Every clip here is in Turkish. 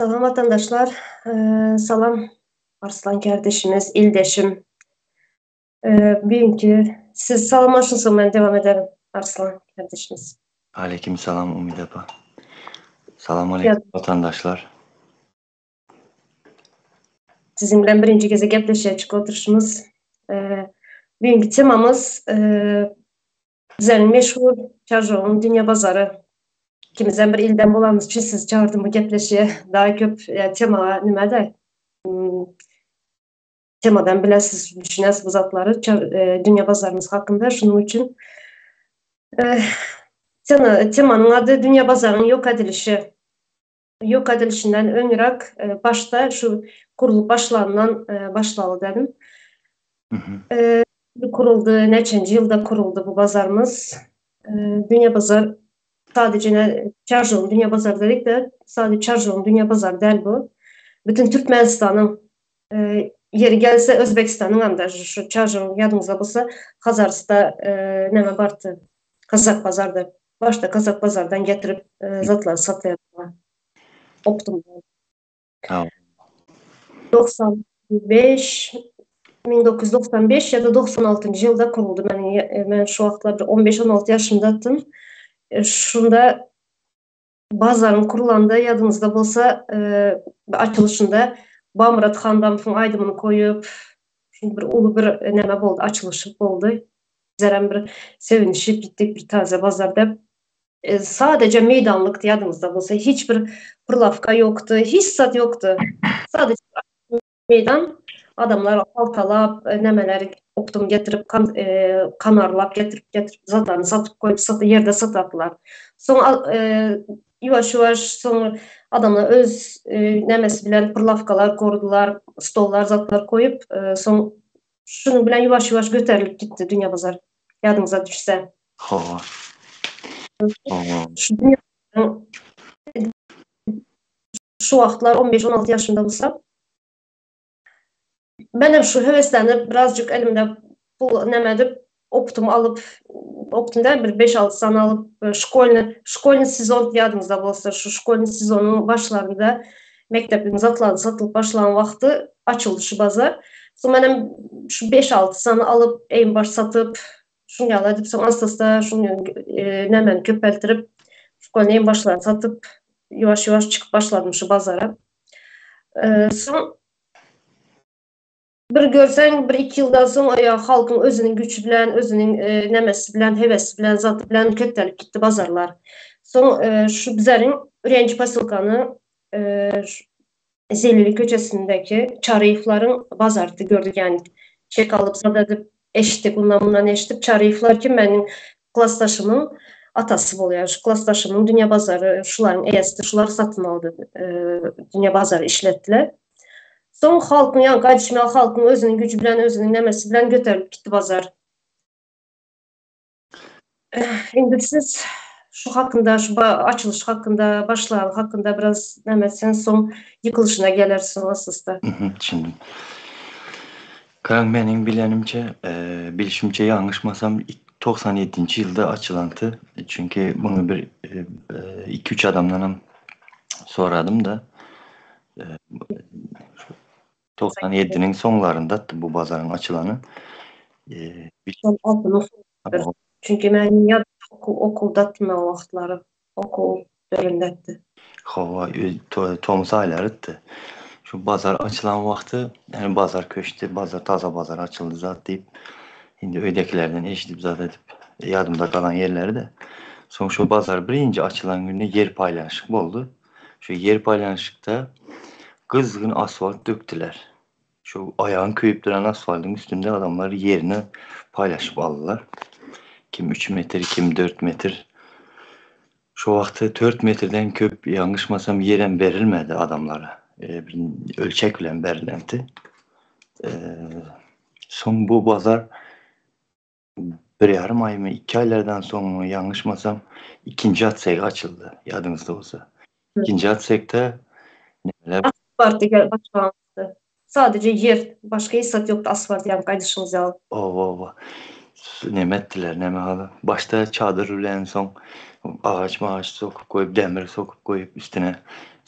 Salam vatandaşlar, salam Arslan kardeşimiz, ildeşim. Bugünkü siz salamlaşırsın, ben devam ederim Arslan kardeşimiz. Aleykümselam Umid Apa. Salam Ya, aleyküm vatandaşlar. sizinle birinci kez gepleşecek oturuşumuz. Bugünkü temamız bizlerin meşhur Çarşoğlu'nun Dünya Bazarı. İkimizden bir ilden bulanımız için siz çağırdım bu gepleşiye. Daha köp tema nimede? Temadan bilesiz, düşünesiz bu zatları Dünya Bazarımız hakkında. Şunun için temanın adı Dünya Bazarı'nın yok edilişi. Yok edilişinden önyerek başta şu kurulup başlanılan başlalı dedim. Kuruldu, neçinci yılda kuruldu bu bazarımız. Dünya Bazar sadece Çarşoğlu Dünya Bazarı dedik de sadece Çarşoğlu Dünya Bazarı değil bu. Bütün Türkmenistan'ın yeri gelse Özbekistan'ın hem de şu Çarşoğlu yadınızda bulsa Kazars'ta neme bartı Kazak Bazar'da. Başta Kazak Bazar'dan getirip zatları satıyorlar. Optum'da. Tamam. 95 1995 ya da 96. yılda kuruldu. Ben şu vaxtlar 15-16 yaşındaydım. Şunda bazarın kurulanda yadınızda bolsa açılışında Bamrat Xandamın aydımını koyup şimdi bir ulu bir neme oldu, açılışı oldu. Bizlerden bir sevinişip gittik bir taze bazarda. Sadece meydanlık yadınızda bolsa hiçbir pırlafka yoktu, hiç sat yoktu. Sadece meydan adamlar halkalap nemeleri optum getirip kanarlap getirip zatlarını satıp koyup yerde satardılar. Sonra yavaş yavaş sonra adamlar öz nemesi bilen pırlafkalar korudular, stollar zatlar koyup son şunu bilen yavaş yavaş göterilip gitti Dünya Bazarı. Yadınıza düşse. Hava. Şu dünya şu vaxtlar 15-16 yaşında olsam ben de şu heveslenip birazcık elimde pul nemedip optum alıp optumda bir 5-6 tane alıp şkolni sezon yadınızda bolsa şu şkolni sezonun başlarında mektebin zatları satılıp başlayan vakti açıldı şu bazar. Sonra benim şu 5-6 tane alıp en baş satıp şunu yalayıp sonra asla şunu nemen köpeltirip şkolni en başlarını satıp yavaş yavaş çıkıp başladım şu bazara. Son bir görsen bir iki yıldan sonra halkın özünün gücü bilen, özünün nemesi bilen, hevesi bilen, zatı bilen kötülük gitti bazarlar. Son şu bizlerin Ürenci Pasilkanı Zelili köçesindeki çarıyıfların bazardı gördük yani. Çek alıp zadadıp eşittik bundan eşittik. Çarıyıflar ki benim klastaşımın atası oluyor. Şu klastaşımın Dünya Bazarı, şuların eyesti, şular satın aldı. Dünya Bazarı işlettiler. Son halkın, yani kardeşim halkın özünün gücü bilen, özünün nemesi bilen götürüp gitti bazar. Şimdi siz şu hakkında, şu açılış hakkında, başlar hakkında biraz demesen son yıkılışına gelirsin asısta. Şimdi. Karan benim bilenimce, bilişimce yanlışmasam 97. yılda açılantı. Çünkü bunu bir 2-3 adamdan soradım da 97'nin sonlarında bu bazarın açılanı. Çünkü ben ya okulda o vaxtları okul dövründədir. Hava Thomas aylarıdı. Şu bazar açılan vaxtı, yani bazar köştü, bazar taza bazar açıldı zat deyip şimdi öydekilerden eşitip zat edip yadımda kalan yerleri de son şu bazar birinci açılan günde yer paylaşık oldu. Şu yer paylaşıkta kızgın asfalt döktüler. Şu ayağın köyüp duran asfaltın üstünde adamlar yerini paylaşıp aldılar. Kim 3 metre, kim 4 metre. Şu vaxtı 4 metreden köp yanlışmasam yeren verilmedi adamlara. Ölçek bilen verilendi. Son bu bazar bir yarım ay mı 2 aylardan sonra yanlışmasam ikinci atsek açıldı. Yadınızda olsa. İkinci atsekte neler? Asfalt başlandı. Sadece yer. Başka hissat yoktu asfalt yani kardeşimiz ya. Ova. Ne ettiler ne hala. Başta çadır ülen son ağaç sokup koyup demir sokup koyup üstüne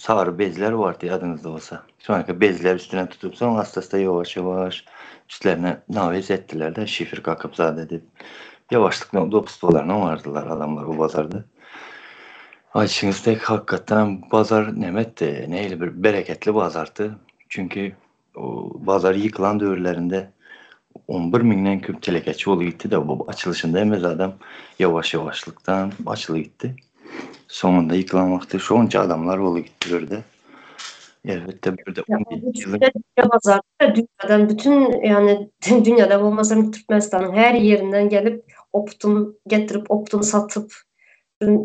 sarı bezler vardı yadınızda olsa. Sonra bezler üstüne tutup sonra hasta yavaş yavaş üstlerine naviz ettiler de şifir kakıp zade edip yavaşlıkla dopustolarına vardılar adamlar o pazarda. Ayçiğiz'deki hakikaten pazar nemetti. Neyle bir bereketli pazardı. Çünkü o pazar yıkılan dövrlerinde 11 mindən köp telekeçi olu gitti de bu açılışında emez adam yavaş yavaşlıktan açılı gitti. Sonunda yıkılan vakti şonca adamlar olu gitti böyle. Elbette burada Ya, 17 bu yılın dünya pazarı dünyadan bütün yani dünyada olmasa Türkmenistan'ın her yerinden gelip optum getirip optum satıp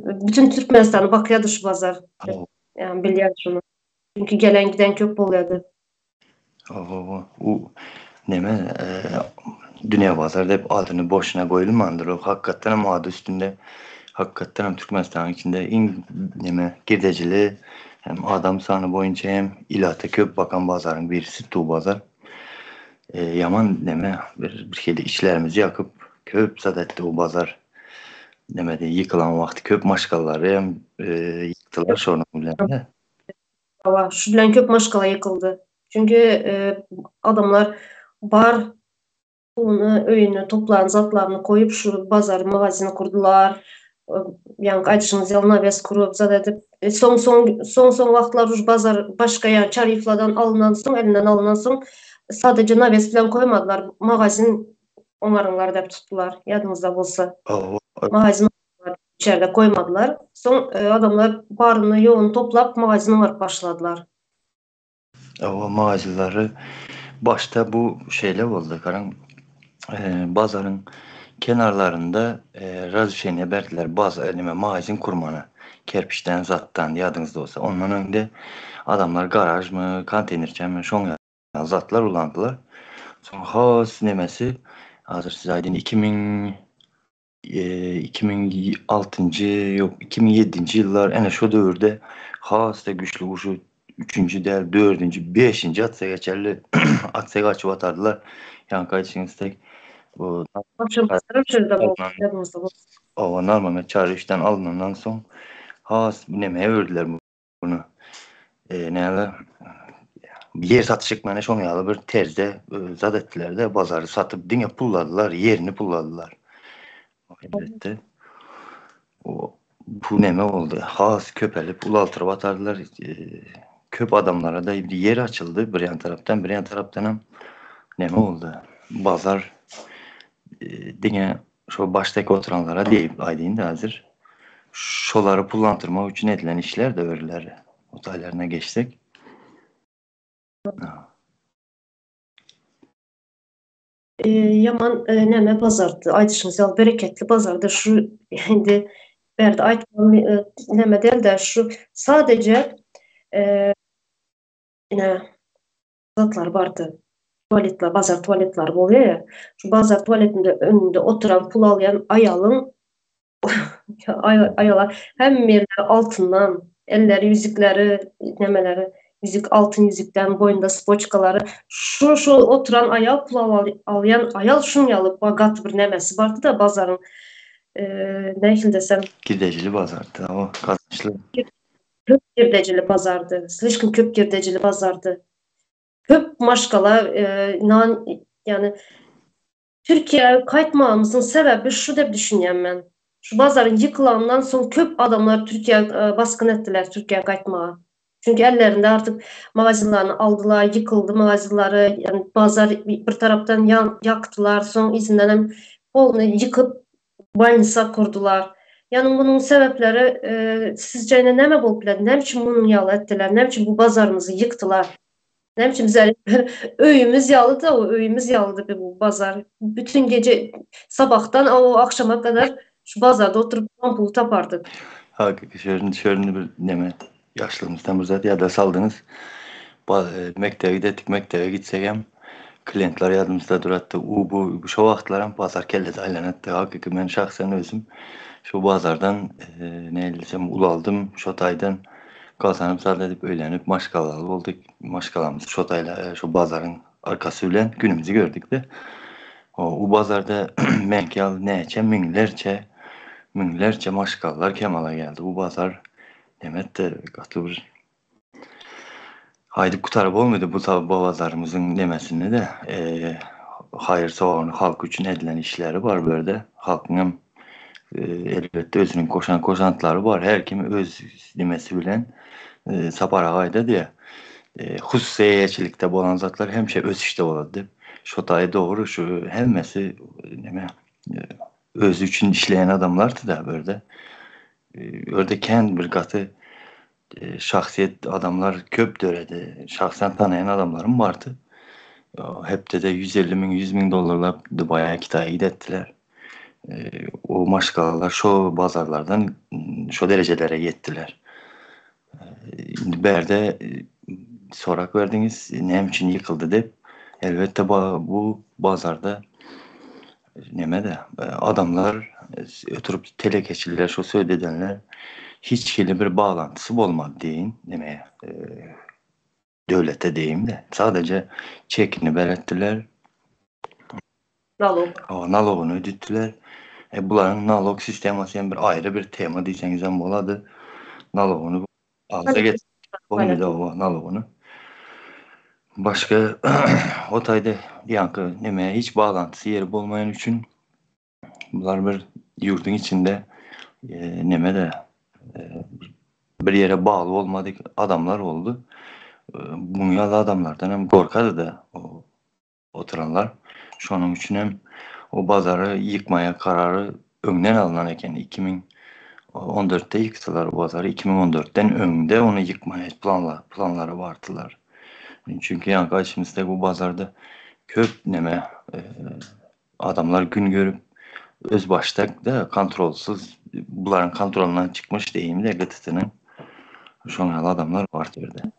bütün Türkmenistan'ı bakıyordu şu pazar. Yani biliyorum şunu. Çünkü gelen giden köp oluyordu. o neme dünya pazarda hep adını boşuna koyulmandır. O hakikaten ama adı üstünde hakikaten hem Türkmenistan'ın içinde en neme girdecili hem adam sanı boyunca hem ilahta köp bakan pazarın birisi tu pazar. Yaman neme bir şeyde işlerimizi yakıp köp zadetti o pazar. Demedi yıkılan vakti köp maşgalları hem yıktılar sonra bilen. Şu bilen köp maşkala yıkıldı. Çünkü adamlar bar pulunu, öğünü, toprağını, zatlarını koyup şu pazar magazini kurdular. Yani aytışınız yalına bes kurup zat edip son vaxtlar uj pazar başka yani Çarifladan alınan soň, elinden alınan soň sadece naves bilen koymadılar. Magazin onlarınlar dep tuttular. Yadınızda bolsa. Magazin içeride koymadılar. Son adamlar barını, yoğunu toplap magazini var başladılar. O mağazaları başta bu şeyle oldu karan pazarın kenarlarında razı verdiler bazı elime magazin kurmana kerpiçten zattan yadınızda olsa ondan önünde adamlar garaj mı konteynerçe mi şon zatlar ulandılar. Sonra has nemesi hazır size aydın 2006. yok 2007. yıllar ene şu dövrde has da güçlü uşu 3. değil 4. 5. atsa geçerli atsa açıp atardılar. Yani kaçıncı tek bu Akşam pazarı şurada bol. alınan Yadınızda bol. o normal çağrı işten alınandan son has nemeye ördüler bunu. Ne bir yer satışık mene şon yalı bir terzde zat ettiler de pazarı satıp dine pulladılar yerini pulladılar. Elbette. O bu neme oldu. Has köpelip ulaltırıp atardılar. Köp adamlara da bir yer açıldı. Bir yan taraftan bir yan taraftan hem neme oldu. Pazar dine şu baştaki oturanlara deyip aydın da hazır. Şoları pullantırma için edilen işler de öyle. Otaylarına geçtik. Yaman neme pazardı. Aytışınız yal bereketli pazardı. Şu şimdi berdi aytmam neme değil de şu sadece yine zatlar vardı. Tuvaletler, pazar tuvaletler oluyor ya. Şu pazar tuvaletinde önünde oturan pul alayan ayalın ayalar hem yerleri altından elleri yüzükleri nemeleri yüzük altın yüzükten boyunda spoçkaları şu oturan ayal pul alayan ayal şunu yalıp bagat bir nemesi vardı da pazarın ne için desem Gidecili pazardı. O kazançlı. köp girdecili pazardı. Sıçkın köp girdecili pazardı. Köp maşkala yani Türkiye kaytmamızın sebebi şu dep düşünüyorum ben. Şu pazarın yıkılandan son köp adamlar Türkiye baskın ettiler Türkiye kaytmağa. Çünkü ellerinde artık magazinlerini aldılar, yıkıldı magazinleri. Yani pazar bir taraftan yaktılar, son izinden hem bolunu yıkıp banisa kurdular. Yani bunun sebepleri sizce ne mi bulup ne biçim bunu yalı ettiler, ne biçim bu pazarımızı yıktılar. Ne biçim güzel öğümüz yağlı da o öğümüz yağlıdı bu pazar. Bütün gece sabahtan o akşama kadar şu pazarda oturup ampul tapardık. Hakikaten şöyle bir neme yaşlımızdan bu ya da saldınız. Mektebe gittik, mektebe gitsek hem klientler yardımcıda durattı. Bu şu vaxtlar hem pazar kelle aylanatdı. Hakikaten ben şahsen özüm şu pazardan ne desem ulaldım. Şotaydan kazanıp zat edip öğlenip maşkalalı olduk. Maşkalamızı şotayla şu pazarın arkası bilen günümüzü gördük de. O pazarda menkal neçe minlerce maşkallar Kemal'a geldi. Bu pazar demet de katı bir Haydi kurtarıp olmadı bu tabi babalarımızın demesini de hayır savunu halk için edilen işleri var böyle. Halkın hem elbette özünün koşantıları var. Her kim öz demesi bilen sapara hayda diye. Hususiyetçilikte olan zatlar hemşe öz işte oladı. Şu tayı doğru şu hemmesi neme öz için işleyen adamlardı da böyle. Orada kendi bir katı şahsiyet adamlar köp döredi. Şahsen tanıyan adamlarım vardı. Hep de 150 bin, 100 bin dolarlar Dubai'ye Kitay'a gidettiler. O maşgalalar şu pazarlardan şu derecelere yettiler. Berde sorak verdiniz ne için yıkıldı deyip elbette bu pazarda neme de adamlar oturup telekeçiler şu söyledenler hiç bir bağlantısı olmadı deyin demeye devlete deyim de sadece çekini belirttiler. Nalog. Nalogunu ödüttüler. Bunların nalog sistemi bir ayrı bir tema deyseniz hem boladı. Nalogunu ağza getirdi. Olmuyor o nalogunu. Başka otayda yankı nemeye hiç bağlantısı yeri olmayan için bunlar bir yurdun içinde neme de bir yere bağlı olmadık adamlar oldu. Bunyalı adamlardan hem korkadı da oturanlar. Şunun için hem o pazarı yıkmaya kararı önden alınan eken 2014'te yıktılar o pazarı. 2014'ten önde onu yıkmaya planları vardılar. Çünkü yani karşımızda bu pazarda köp neme adamlar gün görüp öz başta da kontrolsüz bunların kontrolünden çıkmış deyim de gıtıtının şonalı adamlar vardı orada.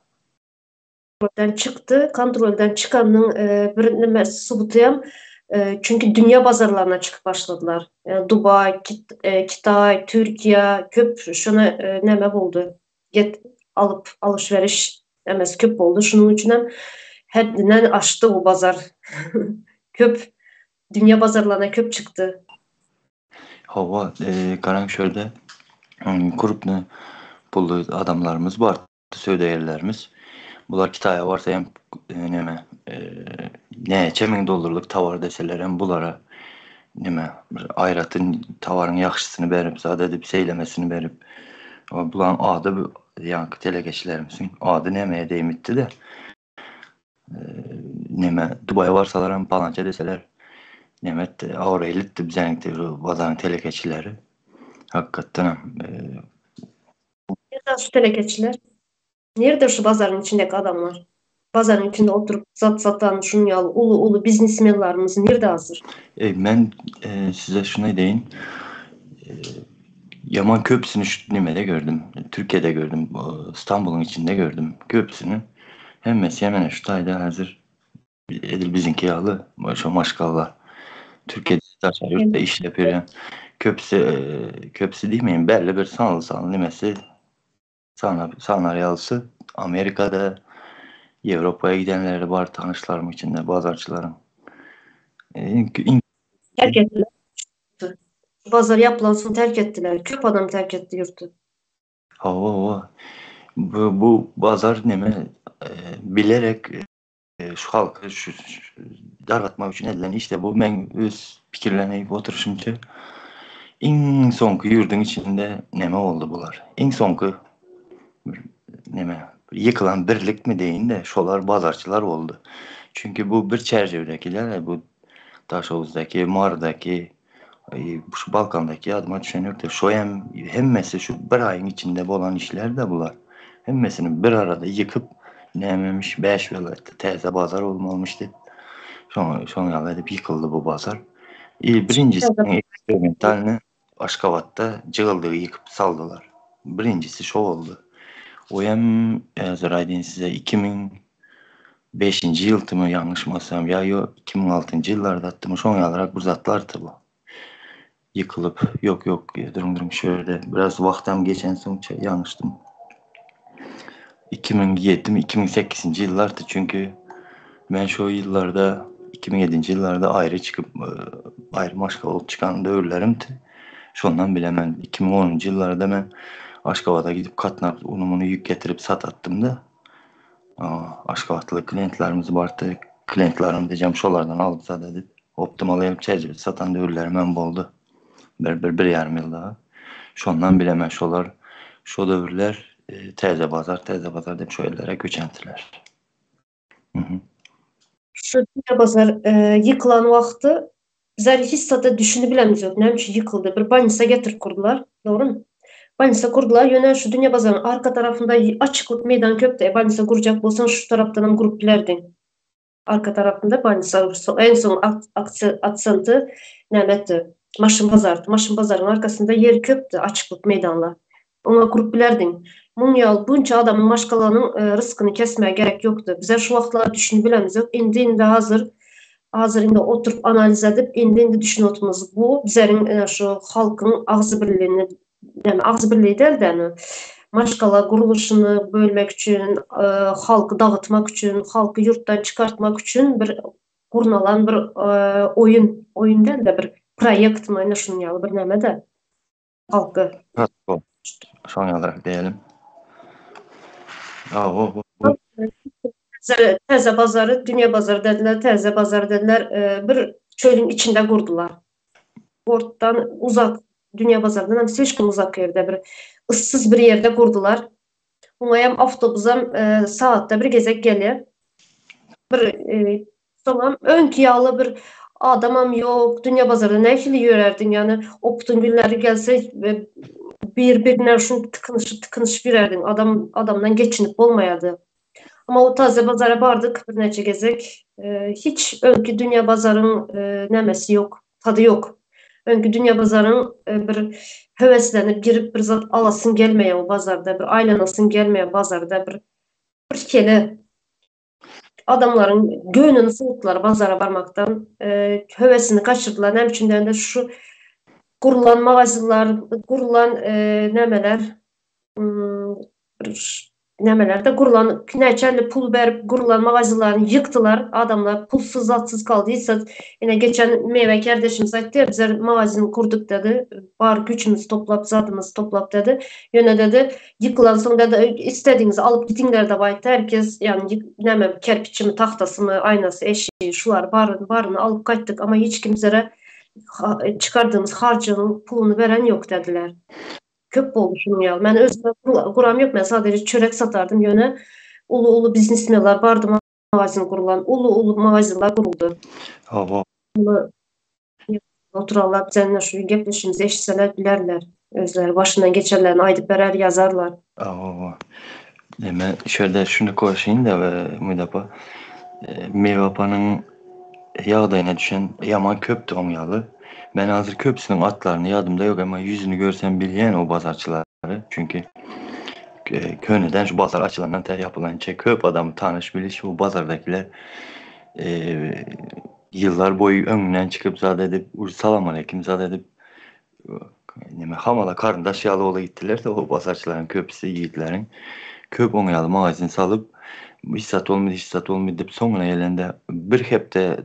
Kontrolden çıktı. Kontrolden çıkanın bir nimesi subutuyam. Çünkü dünya pazarlarına çıkıp başladılar. Dubai, Kitay, Türkiye köp şuna neme buldu. Alıp alışveriş emes köp oldu. Şunun için hem haddinden aştı o pazar. Köp dünya pazarlarına köp çıktı. Hava Karanköşe'de grupnu pullu adamlarımız var. Söyleyerlerimiz. Bunlar Kitay'a varsa hem neme ne $1000 dolarlık tavar deseler hem bunlara neme ayratın tavarın yaxşısını verip zade edip seylemesini verip bulan adı yankı telegeçlerimizin adı nemeye deyimitti de neme Dubai varsalar hem palanca deseler nemet ağır elitti bizeninkti vazanın telegeçleri hakikaten Nerede şu telekeçiler? Nerede şu pazarın içindeki adamlar? Pazarın içinde oturup zat satan şunyalı ulu ulu biznesmenlerimiz nerede hazır? ben size şunu deyin. Yaman Köprüsü'nü şu nimede gördüm. Türkiye'de gördüm. İstanbul'un içinde gördüm. Köprüsünü. Hem hemen şu tayda hazır edil bizimki yağlı. Şu maşgallah. Türkiye'de taşa yurtta iş yapıyor. Yani. Köprüsü değil miyim? Belli bir sanal nimesi sanaryalısı. Amerika'da Avrupa'ya gidenleri var tanışlarım içinde. Pazarcılarım. Terk ettiler. Pazar yapılansın terk ettiler. Köp adam terk etti yurtu. Hava. Bu pazar neme bilerek şu halkı şu daraltmak için edilen işte bu men öz fikirlenip oturuşumca en sonki yurdun içinde neme oldu bular. En sonki neme yıkılan birlik mi deyin de şolar pazarçılar oldu. Çünkü bu bir çerçevedekiler bu Taşovuz'daki, Mar'daki şu Balkan'daki adıma düşünüyor da şu hemmesi şu bir ayın içinde olan işler de bunlar. Hemmesini bir arada yıkıp nememiş 5 vilayette teze pazar olmamıştı. Sonra edip yıkıldı bu pazar. Birincisi eksperimentalini Aşkabat'ta cığıldığı yıkıp saldılar. Birincisi şu oldu. O hem Azrail'in size 2005. yıldı mı yanlış mı ya yo 2006. yıllarda attı mı son olarak bu zatlardı bu. Yıkılıp yok durum şöyle biraz vaktim geçen son yanlıştım. 2007 mi 2008. yıllardı çünkü ben şu yıllarda 2007. yıllarda ayrı çıkıp ayrı maşka olup çıkan dövrlerimdi. Şundan bilemem 2010. yıllarda ben Aşkabat'a gidip katnap unumunu yük getirip satattım da Aşqabatlı klientlərimiz vardı. Klientlərim diyeceğim şolardan alıp zat edip optimalayıp çəcib satan dövrləri mən boldu. Bir yarım yılda. Şondan biləmən şolar, şo dövrlər təzə bazar deyip şo yerlərə köçəntiler. Şu dünya bazar yıkılan vakti bizler hiç zaten düşünebilemiz yok. Neymiş yıkıldı. Bir banisa getirip kurdular. Doğru mu? Banisa kurdular. Yönel şu dünya bazarının arka tarafında açıklık meydan köpte. Banisa kuracak bolsan şu taraftan hem grup bilerdin. Arka tarafında banisa en son aksantı nemetti. Maşın bazardı. Maşın bazarının arkasında yer köptü. Açıklık meydanla. Ona grup bilerdin. Munyal bunca adamın maşkalarının rızkını kesmeye gerek yoktu. Bize şu vaxtlar düşünebilemiz yok. İndi hazır indi oturup analiz edip indi düşünüyoruz bu bizlerin şu halkın ağzı birliğini yani ağzı birliği değil de yani maşkala kuruluşunu bölmek için halkı dağıtmak için halkı yurttan çıkartmak için bir kurnalan bir oyun değil de bir proyekt mi şunu yalı bir neme de halkı Son olarak diyelim. Təzə bazarı, dünya bazarı dediler, təzə bazarı dediler. Bir çölün içinde kurdular. Porttan uzak, dünya bazarından hem seçkin uzak yerde bir ıssız bir yerde kurdular. Umayam avtobusam saatte bir gezek gelir. Bir tamam ön kiyalı bir adamam yok. Dünya bazarında ne ikili yörerdin yani o bütün günleri gelse birbirine şu tıkınış birerdin. Adamdan geçinip olmayadı. Ama o taze pazara bardık bir neçe gezek. Hiç önkü dünya pazarın nemesi yok, tadı yok. Önkü dünya pazarın bir heveslenip girip bir zat alasın gelmeye o pazarda, bir aylanasın gelmeye pazarda bir kere adamların göğününü soğuttular pazara varmaktan. Hevesini kaçırdılar. Nem içinden de şu kurulan mağazalar, kurulan nemeler, nemelerde kurulan neçerli pul verip kurulan mağazalarını yıktılar. Adamlar pulsuz zatsız kaldıysa yine geçen meyve kardeşimiz ayıttı ya bize mağazını kurduk dedi. Var gücümüz toplap zatımız toplap dedi. Yine dedi yıkılan sonra dedi istediğinizi alıp gidinler de bayıttı. Herkes yani neme kerpiçi mi tahtası mı aynası eşiği şular barını alıp kaçtık ama hiç kimseye çıkardığımız harcının pulunu veren yok dediler. Köp oldu şunun ya. Ben özümde kuram yok. Ben sadece çörek satardım yöne. Ulu biznesmenler vardı mağazin kurulan. Ulu mağazinler kuruldu. Bunu oturarlar, bizimle şu gepleşimizi eşitseler bilerler. Özleri başından geçerlerini aydıp verer yazarlar. Ben şöyle şunu koşayım da müdapa. Meyvapanın yağdayına düşen yaman köptü onun yalı. Ben hazır köpsünün atlarını yadımda yok ama yüzünü görsem bilyen o bazarçıları. Çünkü Köyü'den şu bazar açılandan yapılan köp adamı tanış biliş bu bazardakiler yıllar boyu önünden çıkıp zat edip salam aleyküm zat edip hamala karındaş yalı ola gittiler de o bazarçıların köpüsü yiğitlerin köp onu yalı mağazin salıp hissat olmadı deyip sonra elinde bir hepte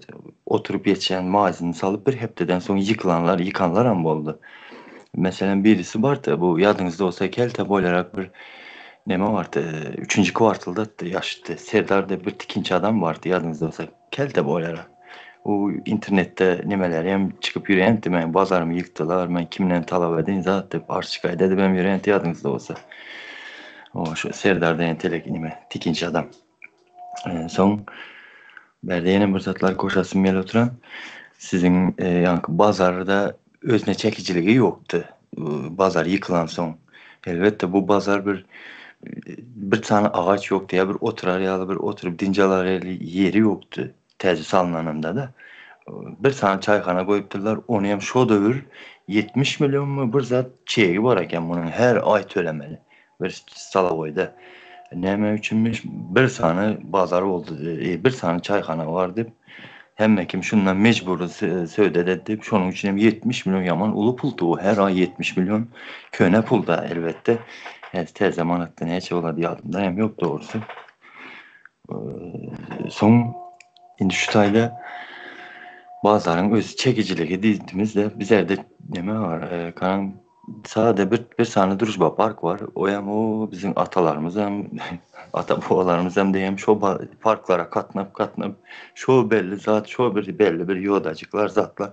oturup yetişen mağazini salıp bir hepteden sonra yıkanlar am oldu. Mesela birisi vardı bu yadınızda olsa kelte olarak bir neme vardı 3. kvartalda yaşlı Serdar'da bir tikinci adam vardı yadınızda olsa kelte olarak. O internette nemeler hem çıkıp yürüyen ben bazarımı yıktılar ben kimden talep edin zaten arşikayet edip ben yürüyen yadınızda olsa. O şu Serdar'da entelek neme tikinci adam. Son berde bir zatlar koşasın gel oturan sizin yani bazarda özne çekiciliği yoktu. Bazar yıkılan son. Elbette bu bazar bir tane ağaç yoktu ya bir oturar ya bir oturup dincalar yeri yoktu. Tezi salınanında da. Bir tane çayxana koyupdular. Onu hem şu dövür 70 milyon mu bir zat çeyi var eken bunun her ay tölemeli. Bir Salavoy'da. Neme üçünmüş bir tane bazar oldu. Bir tane çayxana vardı. Hem kim şundan mecburu söyledi. Şunun için 70 milyon yaman ulu puldu. Her ay 70 milyon köne pulda elbette. Tez zaman hatta neyse oladı yadımda hem yok doğrusu. Son indi şu tayda bazıların öz çekiciliği dediğimizde bizlerde neme var. Karan Sade bir tane Druzhba Park var. O hem o bizim atalarımız hem ata babalarımız hem de hem şu parklara katlanıp şu belli zat şu bir belli bir yodacıklar zatlar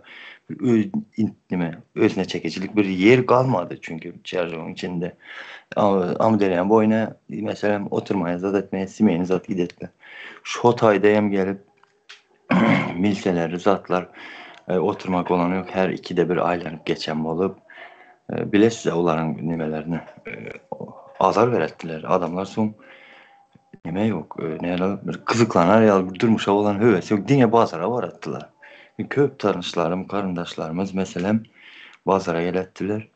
intime özne çekicilik bir yer kalmadı çünkü Çerçoğun içinde. Ama dereyen boyuna mesela oturmaya zat etmeye simeyini zat gidetler. Şu tayda hem gelip milseleri zatlar oturmak olan yok. Her ikide bir aylanıp geçen olup bilesiz onların nimelerini azar verettiler. Adamlar son neme yok. Bir kızıklanar ya bir durmuşa olan hövesi yok. Dine bazara varattılar. Köp tanışlarım, karındaşlarımız mesela bazara gelettiler.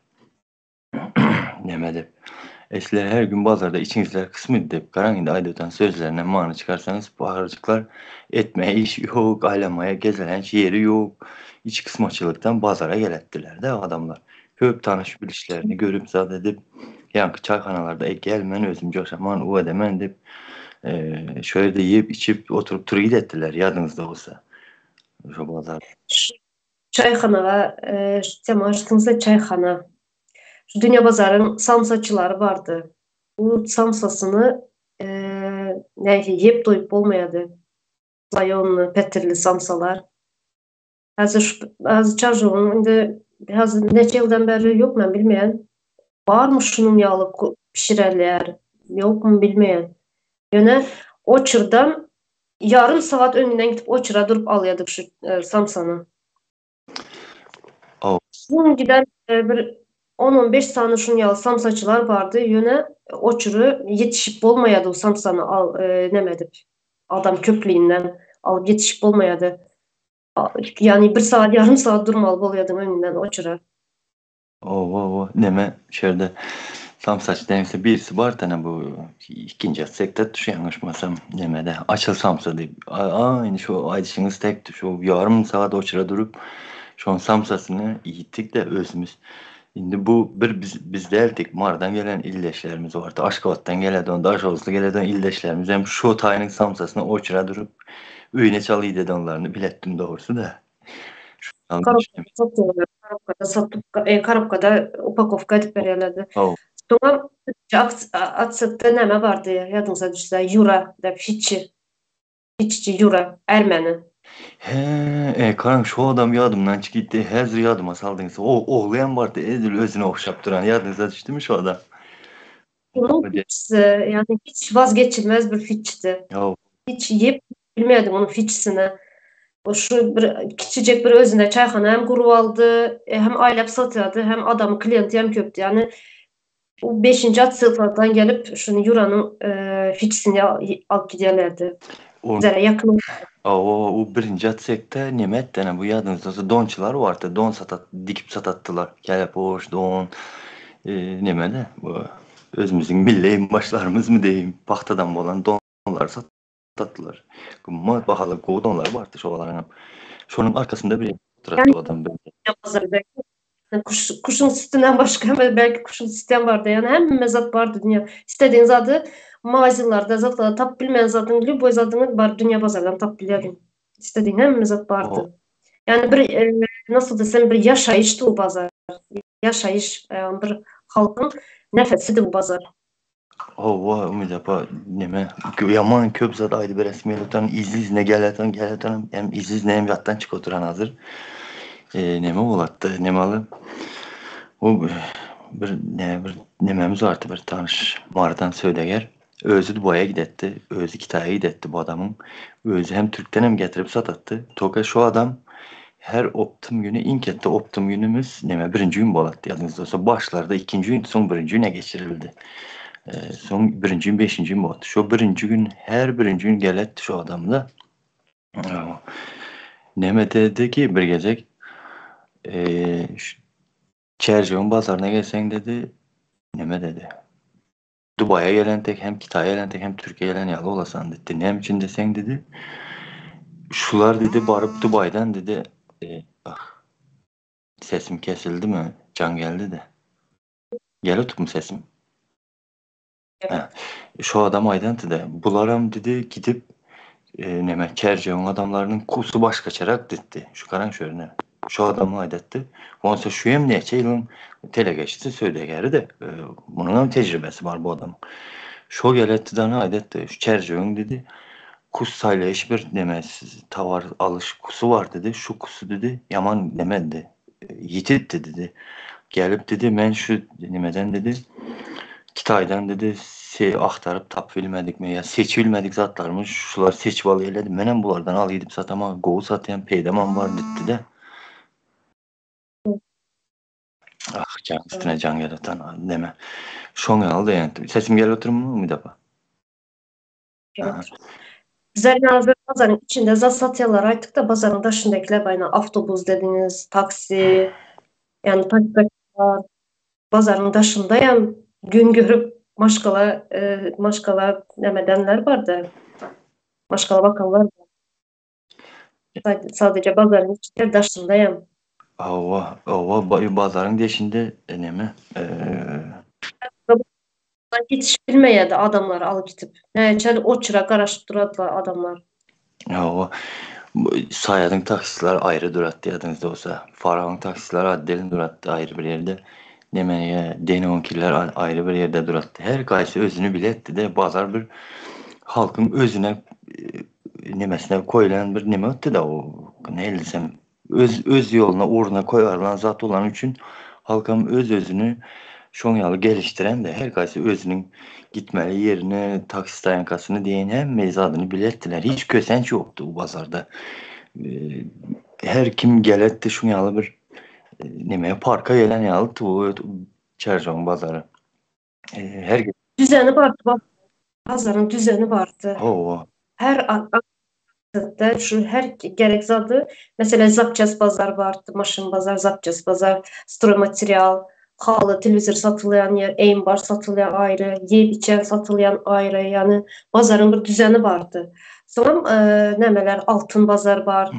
Nemede. Esler her gün bazarda içinizler kısmı deyip karanginde aydotan sözlerine mani çıkarsanız baharcıklar etmeye iş yok, aylamaya gezilen yeri yok. İç kısmaçılıktan bazara gelettiler de adamlar. Köp tanış bilişlerini görüp zat edip yankı çayxanalarda gelmen özüm coşaman o edemen deyip şöyle de yiyip içip oturup turu gidettiler yadınızda olsa. Şu bazar. Çayxanağa, cəmaətimizdə çayxana. Şu Dünya Bazarın samsaçıları vardı. Bu samsasını yeyip doyup olmayadı. Layonlu, petirli samsalar. Hazır Çarjov'un indi hazır neçə ildən bəri yok mən bilmeyen. Var mı şunun yağlı pişirerler? Yok mu bilmeyen. Yine Oçur'dan yarım saat önünden gidip Oçur'a durup alıyorduk şu samsanı. Oh. Bunun giden bir 10-15 tane şunun yağlı samsaçılar vardı. Yine Oçur'u yetişip olmayadı o samsanı nemedip. Adam köplüğünden alıp yetişip olmayadı. Yani bir saat yarım saat durmalı oluyordum önünden Oçur'a. Neme şöyle tam saç denizde birisi var tane bu ikinci sekte tuşu yanlışmasam nemede açılsamsa deyip aynı şu aydışınız tek şu yarım saat oçura durup şu an samsasını yittik de özümüz. Şimdi bu bir biz deldik Mar'dan gelen illeşlerimiz vardı. Aşkavat'tan gelen Daşovuzlu gelen illeşlerimiz hem şu tayının samsasını oçura durup üyüne çalıyı dedi onlarını bilettim doğrusu da. Коробкада satıyorlar. Коробкада satıp, коробкада упаковка edip veriyorlardı. Oh. Sonra atsıkta neme vardı ya, yadınıza düşse, Yura, da Fitçi, Fitçi Yura, Ermeni. Karan şu adam yadımdan çıktı. Hazır yadıma saldınız. O oğlayan vardı. Edil özüne okşap duran. Yadınıza düştü mü şu adam? Onun Fitçisi, yani hiç vazgeçilmez bir Fitçti. Ya, Hiç yiyip bilmiyordum onun Fitçisini. O şu bir, küçücük bir özünde çayxana hem kurup aldı, hem aylap satıyordu, hem adamı klienti hem köptü. Yani o 5. sınıflardan gelip şunu Yura'nın Fitçisini alıp gidiyorlardı. o, Üzere yakın. o birinci atsekte nimet dene bu yadınızda donçular vardı. Don dikip satattılar. Gelip hoş don neme de bu özümüzün milli başlarımız mı diyeyim. Pahtadan olan donlar satattılar. Ama bahalı donlar vardı şu olarak. Şunun arkasında bir oturuyordu o adam. Pazarda. Kuşun sütünden başka belki kuşun sütünden vardı. Yani hem mezat vardı dünya. İstediğiniz adı mağazalarda zatla tap bilmeyen zatın lüboy zadını var dünya pazardan tap biliyordun. İstediğin hem mezat vardı. Yani bir nasıl desem bir yaşayıştı o pazar. Yaşayış bir halkın nefesidir bu pazar. Umidapa neme yaman köp zat aydı bir resmiyetten izne geletan hem izne hem yattan çık oturan hazır. Neme olattı nemalı. O bir nememiz vardı bir tanış Mar'dan söyleger. Özü Dubai'ye gidetti. Özü Kitay'a gidetti bu adamın. Özü hem Türk'ten hem getirip satattı. Toka şu adam her optum günü inkette optum günümüz neme birinci gün bolattı yadınızda olsa başlarda ikinci gün son birinci güne geçirildi. Son birinci gün beşinci gün oldu. Şu birinci gün her birinci gün geletti şu adamla. Neme dedi ki bir gecek Çerçoğun bazarına gelsen dedi neme dedi. Dubai'ye gelen tek hem Kitay'a gelen tek hem Türkiye'ye gelen yalı olasan dedi. Ne için desen dedi. Şular dedi barıp Dubai'den dedi sesim kesildi mi? Can geldi de. Gel otup mu sesim? Evet. Şu adam aydandı da. Bularam dedi gidip neme Çerçoğun adamlarının kusu baş kaçarak dedi. Şu karan şöyle. Şu adam aydetti. Onsa şu hem neçe yılın telegeçti söyleyegeri de bunun hem tecrübesi var bu adamın. Şu gelettiden aydetti. Şu çerçöğün dedi. Kus sayla hiçbir demez tavar alış kusu var dedi. Şu kusu dedi yaman demedi. Yititti dedi. Gelip dedi ben şu nimeden dedi. Kitaydan dedi axtarıb tap bilmədik mi ya seç bilmədik zatlarmış şular seçib al elədi. Mənəm bunlardan al gedib satama qovu satayan peydaman var dedi de. Ah can üstüne can yaratan deme. Şoň aldı yani. Sesim gel oturur mu bir defa? Aha. Bizler hazır pazarın içinde zat satıyorlar artık da pazarın dışındakiler bayına avtobus dediniz, taksi, yani taksiler, pazarın dışındayım gün görüp maşkala demedenler vardı. Maşkala bakanlar var. Sadece pazarın içinde dışındayım. Ova bazarın deşinde nemi? Hiç bilmeyedi adamları alıp gidip. Çeli o çırak araşıp duradılar adamlar. Ova sayadın taksisler ayrı durat diyadınız olsa. Farahın taksisler addelin durat ayrı bir yerde. Demeye denonkiler ayrı bir yerde durattı. Her kaysı özünü biletti de bazar bir halkın özüne nemesine koyulan bir neme öttü da o ne desem öz yoluna uğruna koyarlan zat olan için halkım özünü şonyalı geliştiren de her kaysı özünün gitmeli yerine taksi dayankasını diyen hem mezadını bilettiler. Hiç kösenç yoktu bu pazarda. Her kim geletti şonyalı bir nemeye parka gelen yalı tu Çercan pazarı. Her Düzeni vardı bak. Pazarın düzeni vardı. o Her da şu her gerek zadı. Mesela zapças pazar vardı. Maşın pazar, zapças pazar, stromaterial, halı, televizör satılayan yer, eğim bar satılayan ayrı, yiyip içen satılayan ayrı. Yani pazarın bir düzeni vardı. Sonra nemeler altın pazar var.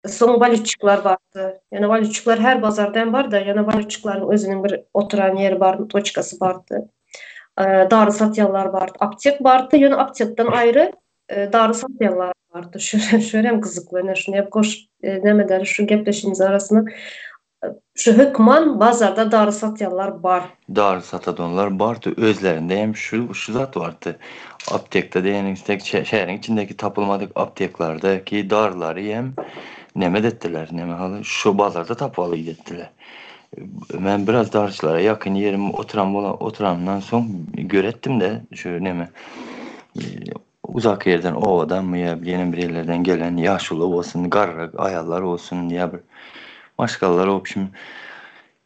Son valüçükler vardı. Yani valüçükler her pazardan var da yani valüçüklerin özünün bir oturan yeri var, toçkası vardı. Darı satyanlar vardı. Aptek vardı. Yani aptekten ayrı darı satyanlar vardı. Şöyle hem kızıklı. Ne şunu hep koş demeden şu gepleşimiz arasında şu hükman pazarda darı satyanlar var. Darı satadonlar vardı. Özlerinde hem şu zat vardı. Aptekte de yani şehrin içindeki tapılmadık apteklerdeki darıları hem neme dettiler. Neme halı şu pazarda tapılı ettiler. Ben biraz darçılara yakın yerim oturandan son görettim de şu neme uzak yerden ovadan mı ya yeni bir yerlerden gelen yaşlı olsun, garrak ayarlar olsun ya bir başkaları opşum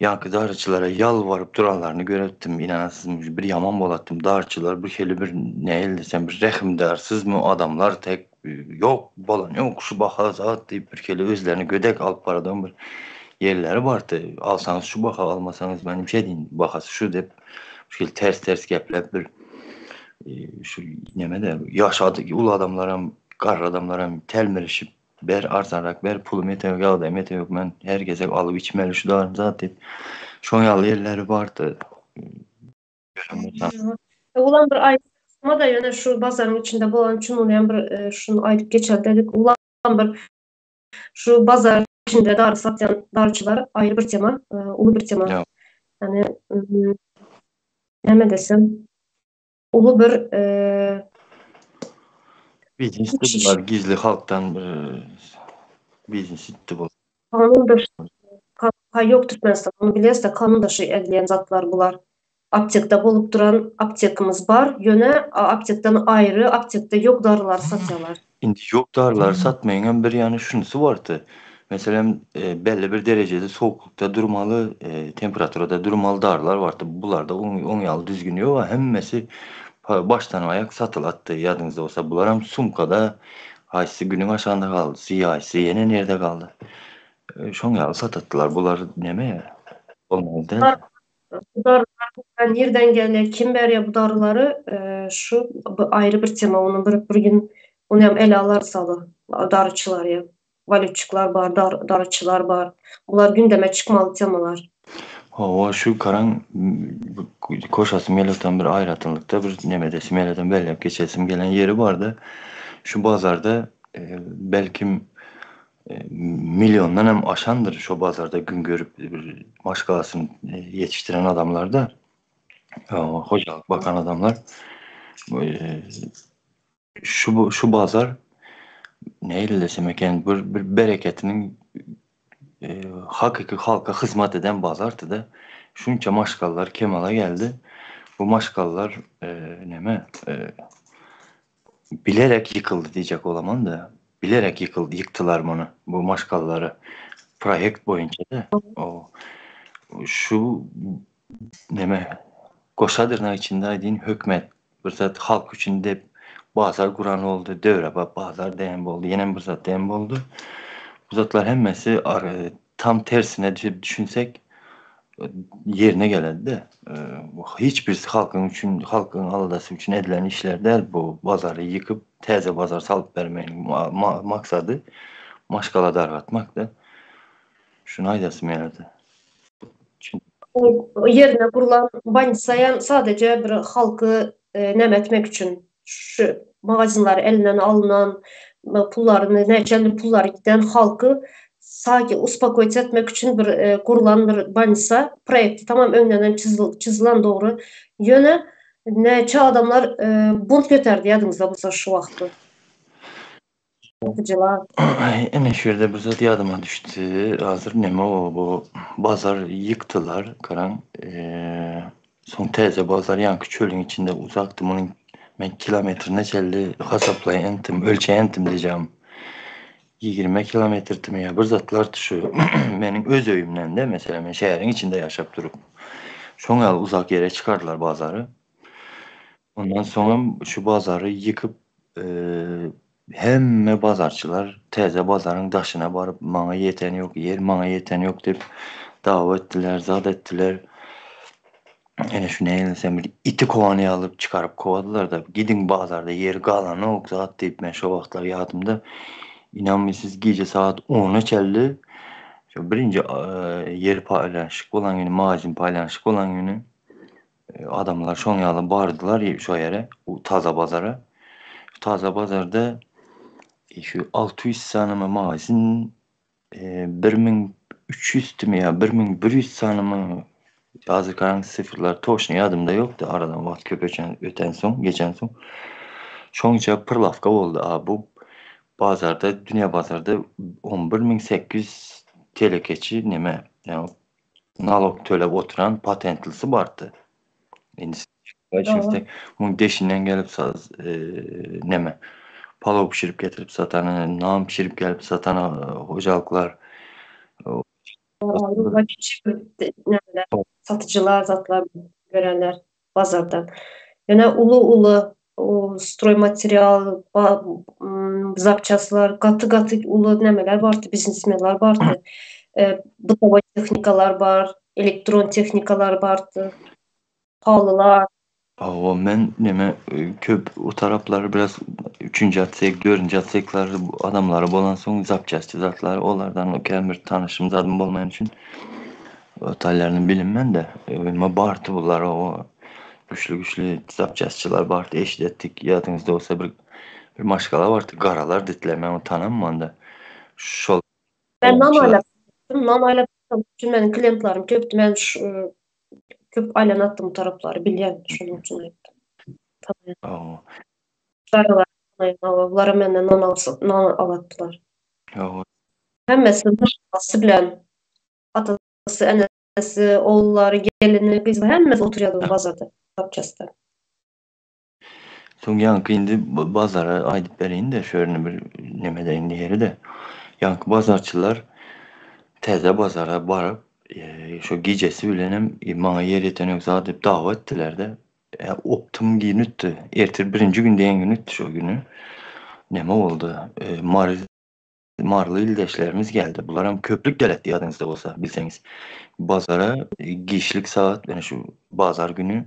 yankı darçılara yalvarıp duranlarını görettim. İnanasız bir yaman bolattım. Darçılar bu şeli bir ne el desem bir rehimdarsız mı adamlar tek yok bolan yok şu baha zat deyip bir keli özlerini gödek alıp paradan bir yerleri vardı. Alsanız şu baha almasanız benim şey deyin bahası şu deyip şu ters geplep bir şu neme de yaşadı ulu adamlara qarr adamlara telmirişip ber arzarak ber pulum mete yok ben herkese alıp içmeli şu da zat deyip şonyalı yerleri vardı. Ulan bir ayrı ama da yani şu pazarın içinde bulan için ulan bir şunu ayıp geçer dedik. Ulan bir şu pazar içinde darı satan darıcılar ayrı bir tema, ulu bir tema. Ya, Yani ne desem ulu bir biznesde var gizli halktan biznes itti bu. kanun dışı yok Türkmenistan onu biliyoruz da kanun dışı edilen zatlar bunlar. Aptekte bulup duran aptekimiz var. Yöne aptekten ayrı, aptekte yok darılar satıyorlar. Indi yok darlar satmayan bir yani şunusu vardı. Mesela belli bir derecede soğuklukta durmalı, temperaturada durmalı darlar vardı. Bunlar da 10 yıl düzgün yok ama hemmesi baştan ayak satılattı. Yadınızda olsa bunlar hem Sumka'da haysi günün aşağında kaldı. Siyasi yine nerede kaldı? Şon yıl satattılar. Bunlar neme ya? Olmadı değil mi? Bu darılar nereden gelir, kim veriyor bu darıları? Şu ayrı bir tema. Onu bir gün onu hem ele alarsalı darıçılar ya. Valüçükler var, darıçılar var. Bunlar gündeme çıkmalı temalar. Hava şu karan koşasım geliyordan bir ayrıtılıkta bir nemedesim geliyordan belli geçesim gelen yeri vardı. Şu pazarda belki milyondan hem aşandır şu bazarda gün görüp bir maşgalasını yetiştiren adamlar da hocalık bakan adamlar e, şu bazar neyle desem eken bir bereketinin hakiki halka hizmet eden bazardı da şunca maşgallar Kemal'a geldi. Bu maşgallar bilerek yıkıldı diyecek olamam da bilerek yıktılar bunu bu maşgalları proyekt boyunca da şu neme Koşadırna içindeydiğin hükmet bir zat halk içinde bazar kuran oldu devre bazar deyim oldu yine bir zat deyim oldu bu zatlar hemmesi tam tersine düşünsek yerine geldi de hiçbirisi halkın aladası için edilen işler değil bu bazarı yıkıp teze bazar salıp vermenin maksadı maşgala darlatmak da şunu aydasım yaradı. O yerine kurulan bansayan sadece bir halkı nem etmek için şu magazinler elinden alınan pullarını, neçeli pullar giden halkı sanki uspakoyt etmek için bir kurulan bir bansa projekti tamam önünden çizilen doğru yöne neçe adamlar bunt götürdü yadınızda bulsa şu vakti. Satıcılar. Ene şurada bir zat yadıma düştü. Hazır neme o bu bazar yıktılar karan. Son teze bazar yankı çölün içinde uzaktım onun ben kilometrine çelli hesaplay entim ölçe entim diyeceğim. 20 kilometre ya bir zatlar şu benim öz öyümden de mesela ben şehrin içinde yaşap durup. Sonra uzak yere çıkardılar bazarı. Ondan sonra şu bazarı yıkıp hem bazarçılar teze bazarın daşına varıp bana yeten yok, yer bana yeten yok deyip dava ettiler, zat ettiler. Yani şu neyle sen bir iti kovanı alıp çıkarıp kovadılar da gidin bazarda yer kalan yok zat deyip ben şu vaxtlar yadımda inanmıyorsunuz gece saat 10'a çeldi. Şu birinci yer paylaşık olan günü, magazin paylaşık olan günü adamlar şonyalı bardılar şu yere, o taza bazara. Taza bazarda şu 600 sanıma magazin 1300 tümü ya 1100 sanıma hazır karanlık sıfırlar toşne yadımda yoktu aradan vakit köp geçen son şonca pırlafka oldu bu bazarda dünya bazarda 11.800 TL keçi neme yani nalog төлep oturan patentlisi vardı. Şimdi bunun deşinden gelip neme palov pişirip getirip satan, nam pişirip gelip satan hocalıklar. Satıcılar, zatlar görenler pazardan. Yani ulu o stroy material, zapçaslar, katı ulu nemeler vardı, biznesmenler vardı. Bıtava texnikalar var, elektron texnikalar vardı, pahalılar. Ben neme köp o tarafları biraz 3. atsek, 4. atsekler adamları bolan son zapçası zatlar onlardan o kemir tanışım zaten olmayan için otellerini bilinmen de ama bartı bunlar o güçlü zapçasçılar bartı eşit ettik yadınızda olsa bir maşkala vardı karalar ditler ben o tanımam da şol Ben namayla için benim klientlerim köptü. Ben köp aylan attım bu tarafları bilyen şunun için aytdım. Tamam. Karalar, bunlara menden non alattılar. Hemmesi başkası bilen atası, enesi, oğulları, gelini, kızı hemmesi oturuyordu bazarda. Yapacağız. Son yankı indi bazara aydıp bereyim de şöyle bir nemeden yeri de yankı bazarçılar teze bazara barıp şu gecesi bilenim bana yer yeten yok zaten davet ettiler de optum günüttü. Ertir birinci gün diyen günüttü şu günü. Neme oldu? Marlı ildeşlerimiz geldi. Bunlar hem köprük devlet yadınızda olsa bilseniz. Bazara gişlik saat yani şu bazar günü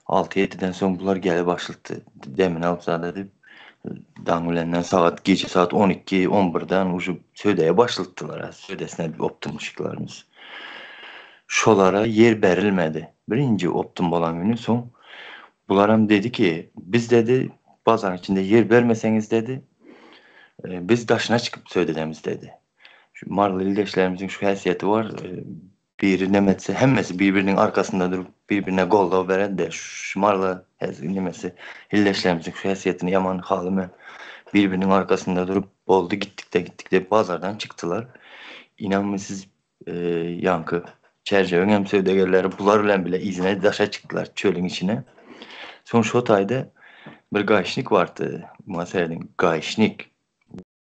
6-7'den sonra bunlar gelip başladı. Demin alıp zaten Dangülenden gece saat 12-11'den ucu söydeye başlattılar. Söydesine bir optum ışıklarımız. Şolara yer verilmedi. Birinci optum olan günü son. Bunlar dedi ki biz bazanın içinde yer vermeseniz dedi biz daşına çıkıp söydedemiz dedi. Şu marlı ildeşlerimizin şu həsiyyəti var. Biri nemetse hemmesi birbirinin arkasında durup birbirine gol veren de şu marlı nemesi ildeşlerimizin şu həsiyyətini yaman halime birbirinin arkasında durup oldu gittik de pazardan çıktılar. İnanmıyorsunuz yankı. Çerçeve sevdegerleri bularla bile izine daşa çıktılar çölün içine. Son şu ayda bir gayşnik vardı. Masalın gayşnik.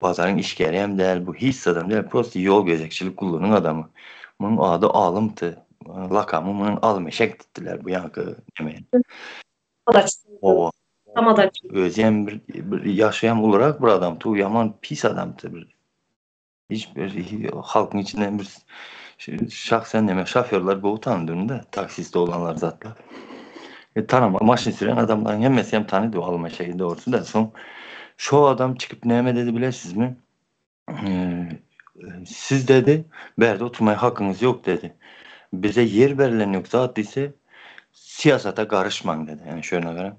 Pazarın işgəri hem değil bu hiç adam değil. Prosto yol gözəkçilik kulluğunun adamı. Bunun adı Alımdı. Lakamı bunun Almeşek tuttular bu yankı demeyin. O özyen bir yaşayan olarak bir adam. Tu yaman pis adamdı. Hiçbir halkın içinden bir şahsen deme şoförler bu tanıdığında taksiste olanlar zatla. Tanıma maşin süren adamların hemmesi hem tanıdı o Almeşek'i doğrusu da son şu adam çıkıp neme dedi bilirsiniz mi? Siz dedi berde oturmaya hakkınız yok dedi. Bize yer verilen yok zaten ise siyasete karışmayın dedi. Yani şöyle göre.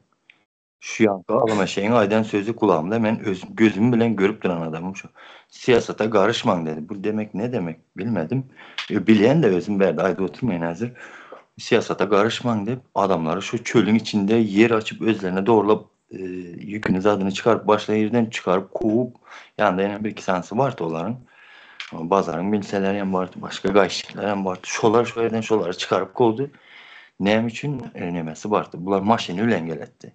Şu yankı alama şeyin aydan sözü kulağımda ben gözümü bilen görüp duran adamım şu. Siyasete karışmayın dedi. Bu demek ne demek bilmedim. Bileyen de özüm berde ayda oturmayın hazır. Siyasete karışmayın deyip adamları şu çölün içinde yer açıp özlerine doğrulap yükünüz adını çıkarıp başka yerden çıkarıp kovup yanında yine bir iki sansı vardı onların. Bazarın bilseler hem vardı, başka gayşikler hem vardı. Şolar şu yerden şoları çıkarıp kovdu. Neyim için nemesi vardı. Bunlar maşini ülengeletti.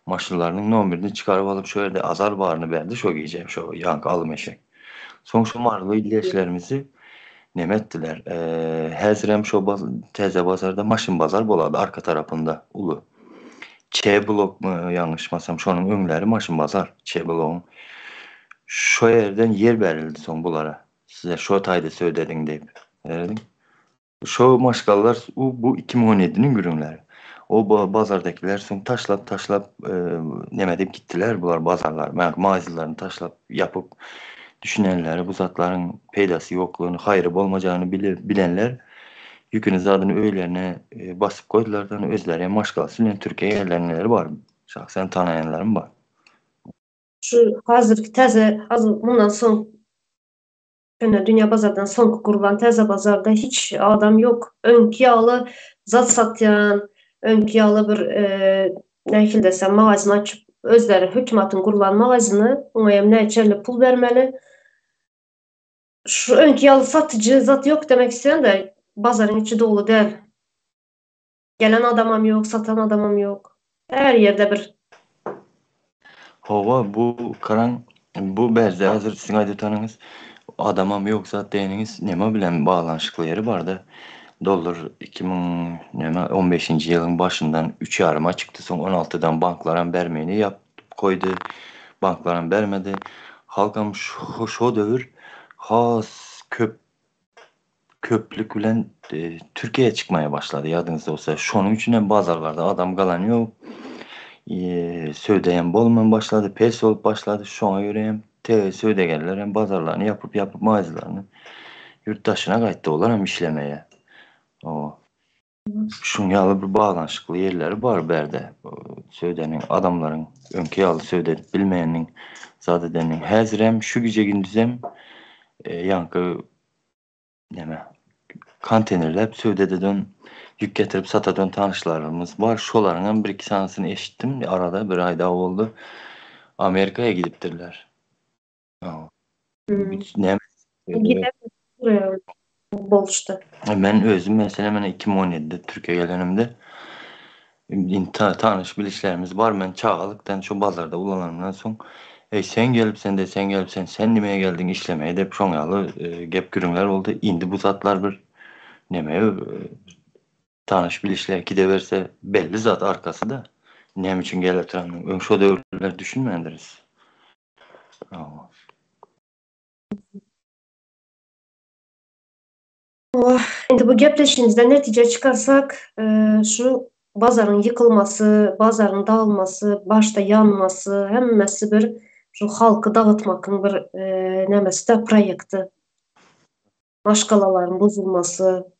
Maşınlarının номерini çıkarıp alıp şöyle de azar bağrını verdi. Şu giyeceğim şu yankı alım eşek. Son şu marlı ildeşlerimizi nemettiler. Həzrəm şu teze bazarda maşın bazar boladı arka tarafında ulu. Ç blok mu yanlışmasam şunun önleri maşın bazar. Ç bloğun. Şu yerden yer verildi son bunlara. Size şu tayda söyledin deyip. Verdim. Şu maşgallar bu 2017'nin ürünleri. O bazardakiler son taşlap ne deyip gittiler bunlar bazarlar. Mağazalarını taşlap yapıp düşünenler, bu zatların peydası yokluğunu, hayrı olmayacağını bilenler yükünüz adını öylerine basıp koydulardan özlerine maşgalası Türkiye'ye gelenler var. Şahsen tanıyanlarım var. Şu hazır bundan son dünya bazardan son kurulan teze bazarda hiç adam yok. Önkü yağlı zat satayan, önkü yağlı bir ne desem mağazını açıp özleri hükümetin kurulan mağazını ona ne içerli pul vermeli. Şu önkü yağlı satıcı zat yok demek isteyen de bazarın içi dolu değil. Gelen adamım yok, satan adamım yok. Her yerde bir. Hava bu karan bu bezde hazır sizin adetanınız adamam yoksa deniniz neme bilen bağlanışıklı yeri vardı. Dolar 2015. yılın başından 3 yarıma çıktı. Son 16'dan bankların vermeyeni koydu. Bankların vermedi. Halkam şu dövür has köplük bilen Türkiye'ye çıkmaya başladı yadınızda olsa. Şunun için bazarlarda adam kalan yok. Söyleyen bolman başladı. Pes olup başladı. Şuna göre hem söyleyenler hem bazarlarını yapıp mağazalarını yurt dışına kayıttı olan hem işlemeye. O. Şunyalı bir bağlanışıklı yerleri var berde. Söylenin adamların önkeyalı söyledi bilmeyenin zadedenin həzirəm şu gece gündüzem yankı neme konteynerler söylediğden yük getirip satadan tanışlarımız var. Şolarından bir iki tanesini eşittim. Arada bir ay daha oldu. Amerika'ya gidiptirler. Ne? Gidelim buraya boluştu. Ben özüm mesela ben 2017'de Türkiye gelenimde tanış bilişlerimiz var. Ben çağalıktan şu bazarda ulanandan son sen gelipsen sen nimeye geldin işlemeye de şoňaly gep gürüňler oldu. Indi bu zatlar bir nemeye tanış bilişler gideverse belli zat arkası da nem için geletranın ön şu dövrler düşünmendiriz. Şimdi bu gepleşimizden netice çıkarsak şu bazarın yıkılması, bazarın dağılması, başta yanması, hemmesi bir şu halkı dağıtmakın bir nemesi de proyekti. Maşgalaların bozulması,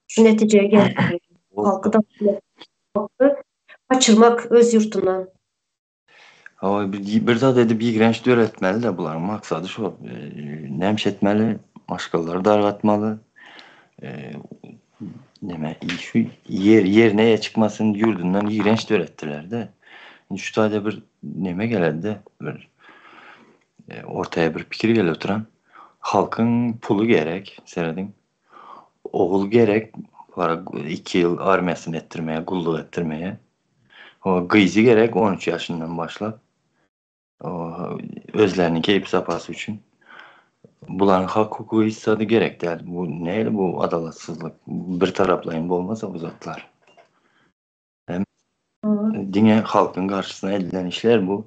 şu neticeye geldi. Halkı da halkı kaçırmak öz yurtundan. Ama bir zat edip iğrenç öğretmeli de bunların maksadı şu. Nemş etmeli, maşgalları dargatmalı. E, şu neye çıkmasın yurdundan iğrenç öğrettiler de. Şu tane bir neme geldi de bir ortaya bir fikir gel oturan. Halkın pulu gerek, seyredin. Oğul gerek, para 2 yıl armiyasını ettirmeye, kulluk ettirmeye. O kızı gerek 13 yaşından başlap. O özlerinin keyif sapası için. Bunların hak hukuku hissadı gerek değil. Bu neyle bu adalatsızlık? Bir taraflayın bu olmasa bu zatlar. Hem dine halkın karşısına edilen işler bu.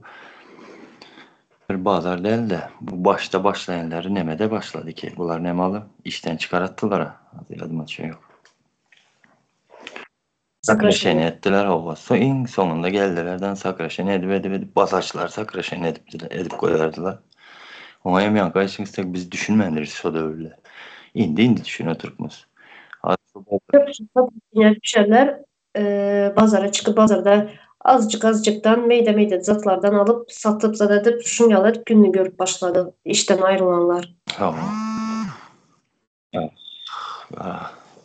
Bir bazar değil de bu başta başlayanları nemede başladı ki. Bunlar nemalı işten çıkarttılar ha. Adıma şey yok. Sakraşeni ettiler hava. En sonunda geldilerden sakraşeni edip basaçlar sakraşeni edip koyardılar. Ama hem yankayışınızda biz düşünmendiriz o da öyle. İndi düşün oturmuz. Yani pişerler bazara çıkıp bazarda azıcıktan meyde zatlardan alıp satıp zadedip şunyalar gününü görüp başladı. İşten ayrılanlar. Tamam. Evet.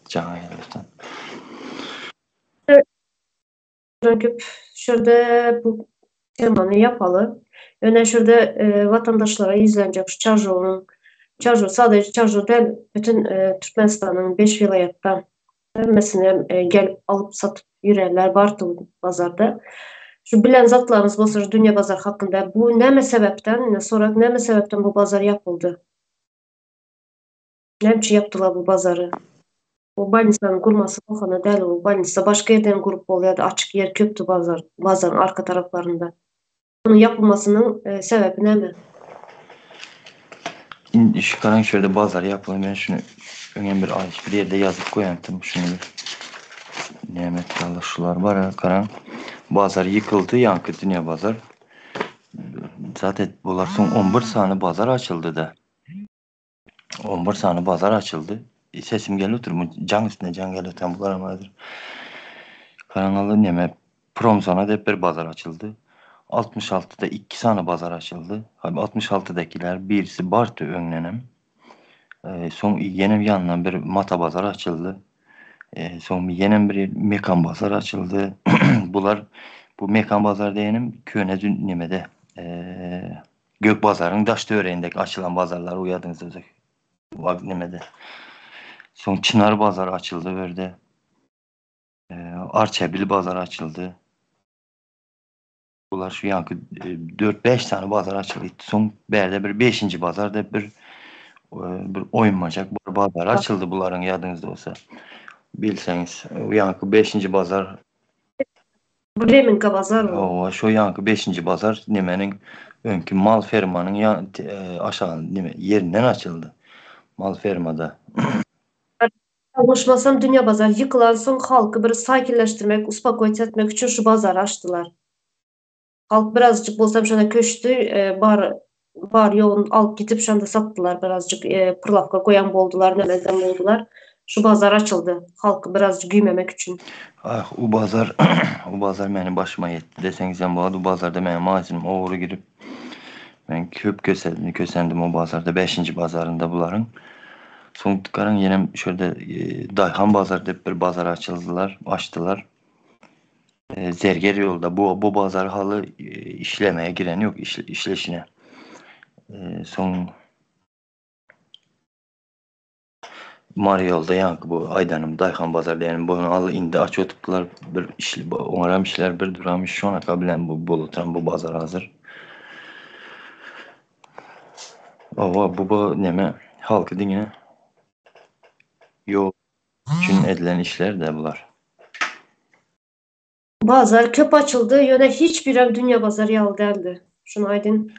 Cana gelirden. Çünkü şurada bu temanı yapalı. Öne şurada vatandaşlara izlenecek şu Çarjı sadece Çarjı değil bütün Türkmenistan'ın 5 vilayettan mesela gel alıp satıp yürürler Bartın pazarda. Şu bilen zatlarımız bu dünya pazar hakkında bu ne sebepten ne sonra ne sebepten bu pazar yapıldı? Ne için yaptılar bu pazarı? O Banistan'ın kurması kokana değil o Banisa başka yerden grup oluyordu. Açık yer köktü pazarın arka taraflarında. Bunun yapılmasının sebebi ne mi? Şu karan şöyle bazar yapalım. Ben şunu önemli bir yerde yazıp koyantım. Şunu bir nimet Allah şular var ya karan. Bazar yıkıldı yankı dünya pazar. Zaten bunlar son 11 saniye pazar açıldı da. 11 saniye pazar açıldı. Sesim geliyor mu? Can üstüne can geliyor. Tam bunlar amadır. Karanlığı neme Promson'a da bir pazar açıldı. 66'da 2 tane pazar açıldı. 66'dakiler birisi Bartı önlenem. Son yeni yandan bir Mata pazar açıldı. Son yeni bir Mekan pazar açıldı. Bu Mekan pazar diyelim köyüne dünlemede Gök Pazar'ın Daştöre'indeki açılan pazarlara uyadınız özük. Nemede. Son Çınar pazarı açıldı böyle. Arçebil pazarı açıldı. Bunlar şu yankı 4-5 tane pazar açıldı. Son berde bir 5. pazarda bir oyunmacak bir pazar açıldı bunların yadınızda olsa. Bilseniz o yankı 5. pazar Bremenka pazar mı? şu yankı 5. pazar nemenin önkü mal fermanın aşağı yerinden açıldı. Mal fermada. Konuşmasam dünya pazar yıkılan son halkı bir sakinleştirmek, uspakoyt etmek için şu pazarı açtılar. Halk birazcık bolsam şuna köştü, bar yoğun alıp gidip şunda sattılar birazcık pırlafka koyan boldular, nemezden boldular. Şu pazar açıldı. Halkı birazcık giymemek için. Ah o pazar o pazar benim başıma yetti deseniz bu o pazarda benim maaşım uğru girip ben köp kösendim o pazarda 5. pazarında bunların. Son karan yine şöyle Dayhan pazarda bir pazar açtılar. Zerger yolda bu pazar halı işlemeye giren yok işleşine. Son Mar yolda yankı bu Aydanım Dayhan pazarda yani bunu alı indi aç oturttular bir işli umarım işler bir duramış şu ana kabilen bu bulutan bu pazar hazır. Bu neme halkı dine yol için edilen işler de bunlar. Pazar köp açıldı. Yöne hiçbir ev dünya pazarı yalı değildi. Şunu aydın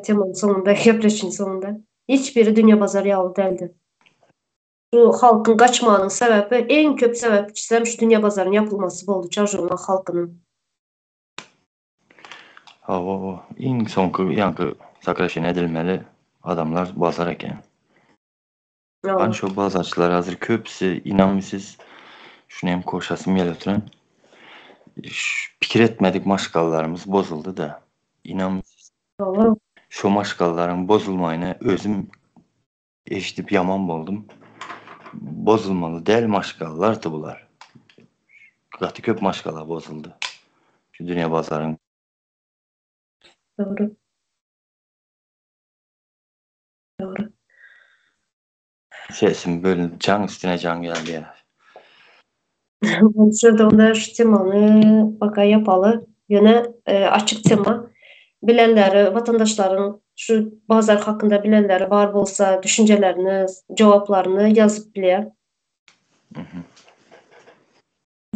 temanın sonunda, yapreşin sonunda. Hiçbiri dünya pazarı yalı değildi. Bu halkın kaçmağının sebebi, en köp sebepçisi şu dünya pazarının yapılması oldu Çarşamba halkının. En son yankı sakraşın edilmeli adamlar pazar eken. Ben şu pazarçılar hazır köpsi inanmışsız şunu hem koşasım gel oturan. Fikir etmedik maşgallarımız bozuldu da. İnan Valla. şu maşqalların bozulmayını özüm eşidib yaman oldum. Bozulmalı değil maşqallardı bunlar. Qatı köp maşqalar bozuldu. Şu dünya bazarın Doğru. Doğru. sesim bölündü. Can üstüne can geldi ya. Şurada onda şu temanı baka yapalı. Yine açık tema. Bilenleri, vatandaşların şu bazar hakkında bilenleri var olsa düşüncelerini, cevaplarını yazıp bile.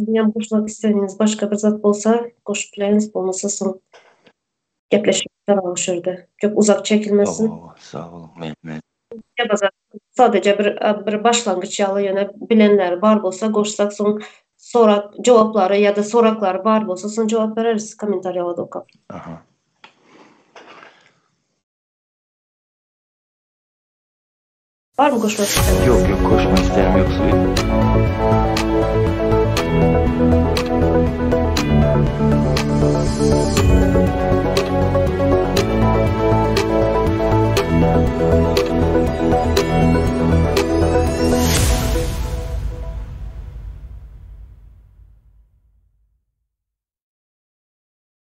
Yani koşmak istediğiniz başka bir zat olsa koşup bileniz olmasa son gepleşmekten alışırdı. Çok uzak çekilmesin. Sağ olun. Men. Ya da sadece bir başlangıç yalı yine bilenler var olsa koşsak son sonra cevapları ya da sorakları var olsa son cevap veririz komentaryalarda okap. Aha. Var mı koşmak isteyen? Yok koşmak isterim yoksa